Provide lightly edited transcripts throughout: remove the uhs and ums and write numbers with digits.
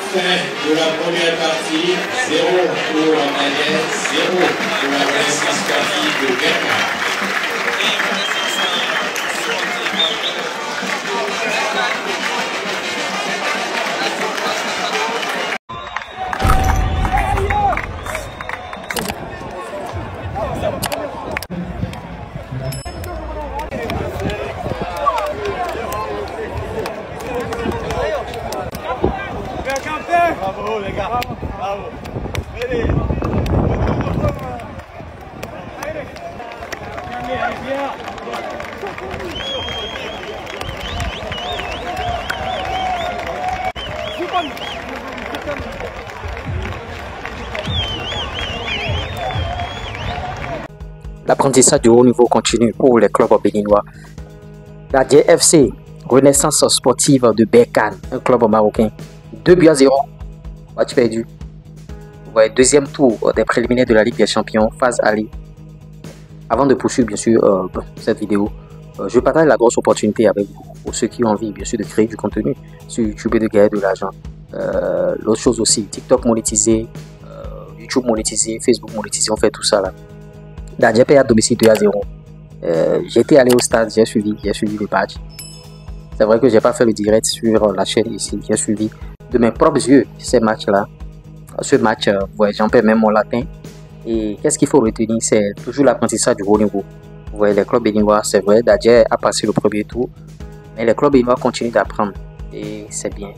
Fin de la première partie, 0 pour Daniel, 0 pour la Renaissance sportive de Berkane. Bravo les gars, bravo. Allez. L'apprentissage du haut niveau continue pour les clubs béninois. La DFC, Renaissance sportive de Berkane, un club marocain. 2-0. Match perdu. Vous voyez, deuxième tour des préliminaires de la Ligue des Champions, phase aller. Avant de poursuivre bien sûr cette vidéo, je partage la grosse opportunité avec vous, pour ceux qui ont envie bien sûr de créer du contenu sur YouTube et de gagner de l'argent. L'autre chose aussi, TikTok monétisé, YouTube monétisé, Facebook monétisé, on fait tout ça là. J'ai payé à domicile 2-0. J'étais allé au stade, j'ai suivi les matchs. C'est vrai que j'ai pas fait le direct sur la chaîne ici, j'ai suivi de mes propres yeux ces matchs-là. Ce match, ouais, j'en perds même mon latin. Et qu'est-ce qu'il faut retenir? C'est toujours l'apprentissage du haut niveau. Vous voyez, les clubs béninois, c'est vrai, Dadje a passé le premier tour, mais les clubs béninois continuent d'apprendre. Et c'est bien.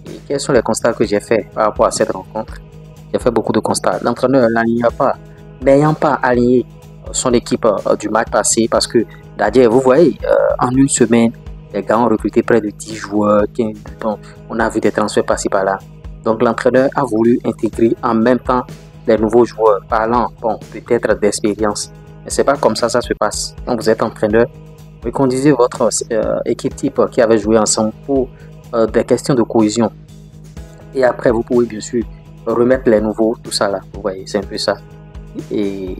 Et quels sont les constats que j'ai fait par rapport à cette rencontre? J'ai fait beaucoup de constats. L'entraîneur n'ayant pas aligné son équipe du match passé, parce que Dadje, vous voyez, en une semaine, les gars ont recruté près de 10 joueurs. Bon, on a vu des transferts par-ci par-là. Donc l'entraîneur a voulu intégrer en même temps les nouveaux joueurs, parlant, bon, peut-être d'expérience. Mais c'est pas comme ça se passe. Quand vous êtes entraîneur, vous conduisez votre équipe type qui avait joué ensemble pour des questions de cohésion. Et après, vous pouvez bien sûr remettre les nouveaux, tout ça là. Vous voyez, c'est un peu ça. Et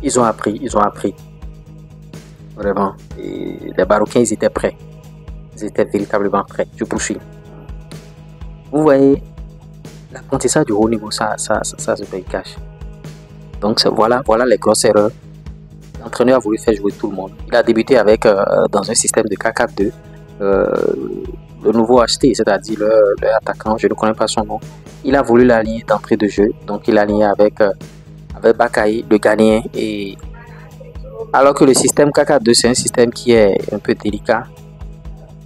ils ont appris. Vraiment. Et les Marocains, ils étaient prêts. Ils étaient véritablement prêts. Je poursuis. Vous voyez, l'apprentissage du haut niveau, ça se paye cash. Donc voilà les grosses erreurs. L'entraîneur a voulu faire jouer tout le monde. Il a débuté avec dans un système de 4-4-2. Le nouveau acheté, c'est-à-dire le attaquant, je ne connais pas son nom. Il a voulu l'aligner d'entrée de jeu. Donc il a aligné avec Bakaï, le Ghanéen. Et alors que le système 4-4-2, c'est un système qui est un peu délicat.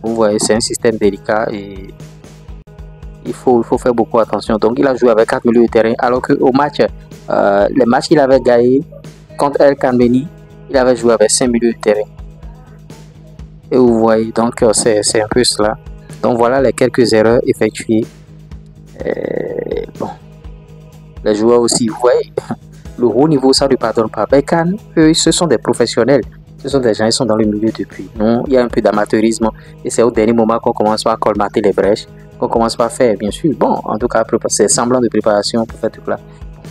Vous voyez, c'est un système délicat et il faut faire beaucoup attention. Donc il a joué avec 4 milieux de terrain, alors qu'au match, les matchs qu'il avait gagné contre El Kanbeni, il avait joué avec 5 milieux de terrain. Et vous voyez, donc c'est un peu cela. Donc voilà les quelques erreurs effectuées. Bon, les joueurs aussi, vous voyez, le haut niveau, ça ne lui pardonne pas. Berkane, eux, ce sont des professionnels. Ce sont des gens qui sont dans le milieu depuis. Non, il y a un peu d'amateurisme et c'est au dernier moment qu'on commence par colmater les brèches, qu'on commence par faire, bien sûr. Bon, en tout cas, c'est semblant de préparation pour faire tout cela.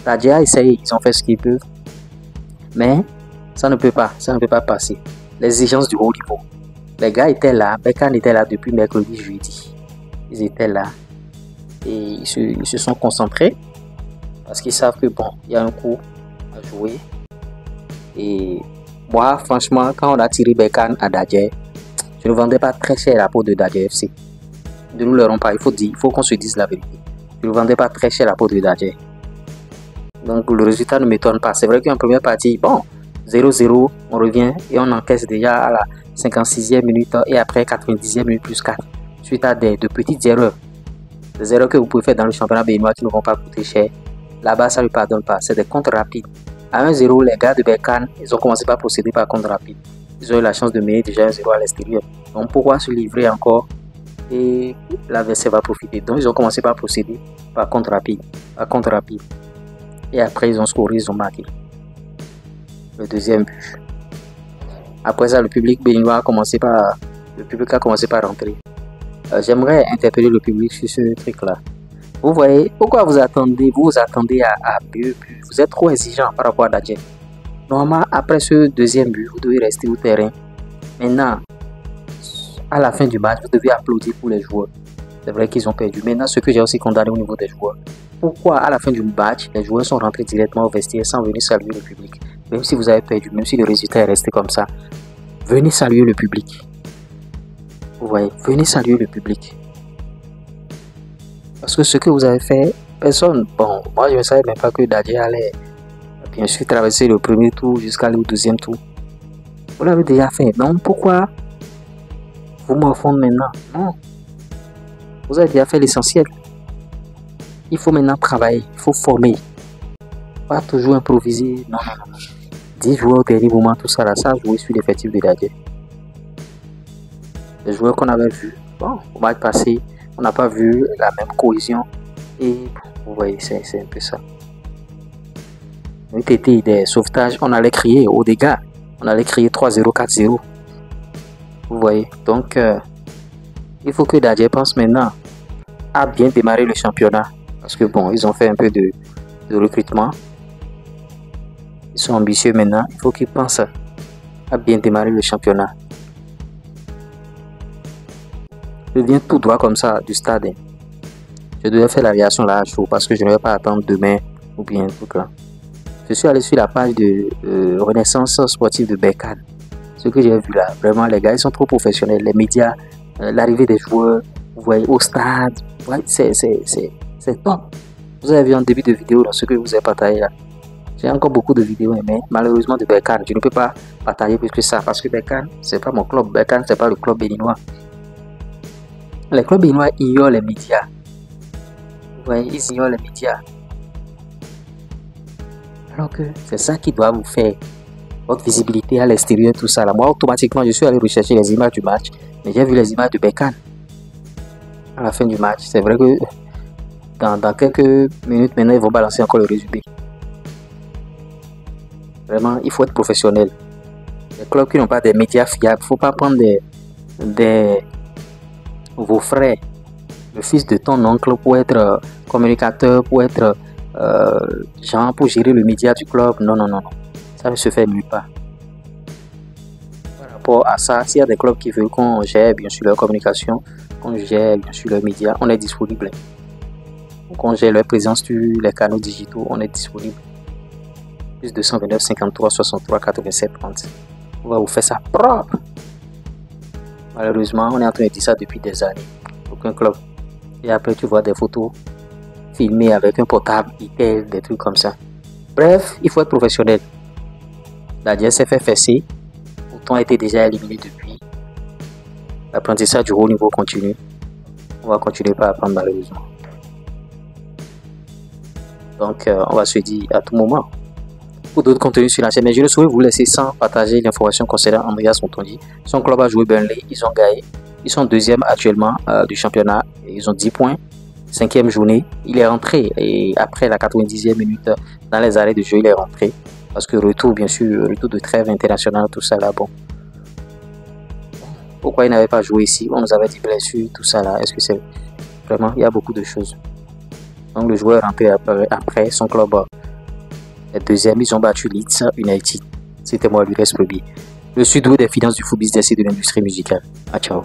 Dadje a essayé, ils ont fait ce qu'ils peuvent, mais ça ne peut pas passer. L'exigence du haut niveau. Les gars étaient là, Berkane était là depuis mercredi, jeudi. Ils étaient là et ils se sont concentrés parce qu'ils savent que bon, il y a un coup à jouer. Et moi, franchement, quand on a tiré Berkane à Dadje, je ne vendais pas très cher la peau de Dadje FC. Ne nous leurrons pas, il faut qu'on se dise la vérité. Je ne vendais pas très cher la peau de Dadje. Donc le résultat ne m'étonne pas. C'est vrai qu'en première partie, bon, 0-0, on revient et on encaisse déjà à la 56e minute et après 90e minute plus 4. Suite à de petites erreurs. Des erreurs que vous pouvez faire dans le championnat béninois qui ne vont pas coûter cher. Là-bas, ça ne lui pardonne pas. C'est des comptes rapides. À 1-0, les gars de Berkane, ils ont commencé par procéder par compte rapide. Ils ont eu la chance de mener déjà 1-0 à l'extérieur. Donc pourquoi se livrer encore et l'adversaire va profiter? Donc ils ont commencé par procéder par compte rapide. Et après ils ont scoré, ils ont marqué le deuxième but. Après ça, le public béninois a commencé par rentrer. J'aimerais interpeller le public sur ce truc-là. Vous voyez, pourquoi vous attendez à but? Vous êtes trop exigeant par rapport à Dadje. Normalement, après ce deuxième but, vous devez rester au terrain. Maintenant, à la fin du match, vous devez applaudir pour les joueurs. C'est vrai qu'ils ont perdu. Maintenant, ce que j'ai aussi condamné au niveau des joueurs. Pourquoi à la fin du match, les joueurs sont rentrés directement au vestiaire sans venir saluer le public? Même si vous avez perdu, même si le résultat est resté comme ça, venez saluer le public. Vous voyez, venez saluer le public. Parce que ce que vous avez fait, personne... Bon, moi je ne savais même pas que Dadje allait bien sûr traverser le premier tour jusqu'à le deuxième tour. Vous l'avez déjà fait. Donc pourquoi vous morfondez maintenant? Non. Vous avez déjà fait l'essentiel. Il faut maintenant travailler, il faut former. Pas toujours improviser. Non, non, non. 10 joueurs au dernier moment, tout ça là, ça a joué sur l'effectif de Dadje. Les joueurs qu'on avait vus, bon, au match passé, on n'a pas vu la même cohésion. Et vous voyez, c'est un peu ça. Été des sauvetages, on allait crier aux dégâts. On allait crier 3-0, 4-0. Vous voyez, donc il faut que Dadje pense maintenant à bien démarrer le championnat. Parce que bon, ils ont fait un peu de recrutement. Ils sont ambitieux maintenant. Il faut qu'ils pensent à bien démarrer le championnat. Je viens tout droit comme ça du stade. Je devais faire la réaction là à chaud parce que je ne vais pas attendre demain ou bien tout là. Je suis allé sur la page de Renaissance sportive de Berkane. Ce que j'ai vu là, vraiment les gars ils sont trop professionnels. Les médias, l'arrivée des joueurs, vous voyez au stade, ouais, c'est top. Vous avez vu en début de vidéo dans ce que je vous ai partagé là. J'ai encore beaucoup de vidéos mais malheureusement de Berkane, je ne peux pas partager plus que ça parce que Berkane c'est pas mon club. Berkane c'est pas le club béninois. Les clubs béninois ignorent les médias. Vous voyez, ils ignorent les médias. Alors que c'est ça qui doit vous faire votre visibilité à l'extérieur, tout ça. Là. Moi, automatiquement, je suis allé rechercher les images du match, mais j'ai vu les images de Berkane à la fin du match. C'est vrai que dans quelques minutes maintenant, ils vont balancer encore le résumé. Vraiment, il faut être professionnel. Les clubs qui n'ont pas des médias fiables, il ne faut pas prendre vos frères, le fils de ton oncle pour être communicateur, pour être genre pour gérer le média du club. Non, non, non, non. Ça ne se fait nulle part. Par rapport à ça, s'il y a des clubs qui veulent qu'on gère bien sûr leur communication, qu'on gère bien sûr leurs médias, on est disponible. Qu'on gère leur présence sur les canaux digitaux, on est disponible. Plus 229 53 63 87 30. On va vous faire ça propre. Malheureusement, on est en train de dire ça depuis des années. Aucun club. Et après, tu vois des photos filmées avec un portable, Itel, des trucs comme ça. Bref, il faut être professionnel. Dadje s'est fait fesser. Pourtant, a été déjà éliminé depuis. L'apprentissage du haut niveau continue. On va continuer par apprendre malheureusement. Donc, on va se dire à tout moment. Pour d'autres contenus sur la chaîne, mais je ne saurais vous laisser sans partager l'information concernant Andreas Montondi. Son club a joué Burnley, ils ont gagné. Ils sont deuxième actuellement du championnat. Ils ont 10 points. 5e journée, il est rentré et après la 90e minute dans les arrêts de jeu, il est rentré. Parce que retour, bien sûr, retour de trêve internationale, tout ça là, bon. Pourquoi il n'avait pas joué ici? On nous avait dit blessure, tout ça là. Est-ce que c'est vraiment? Il y a beaucoup de choses. Donc le joueur est rentré après son club est deuxième. Ils ont battu Leeds United. C'était moi, Lucas Prebi. Le sud-ouest des finances du foot business et de l'industrie musicale. Ah, ciao.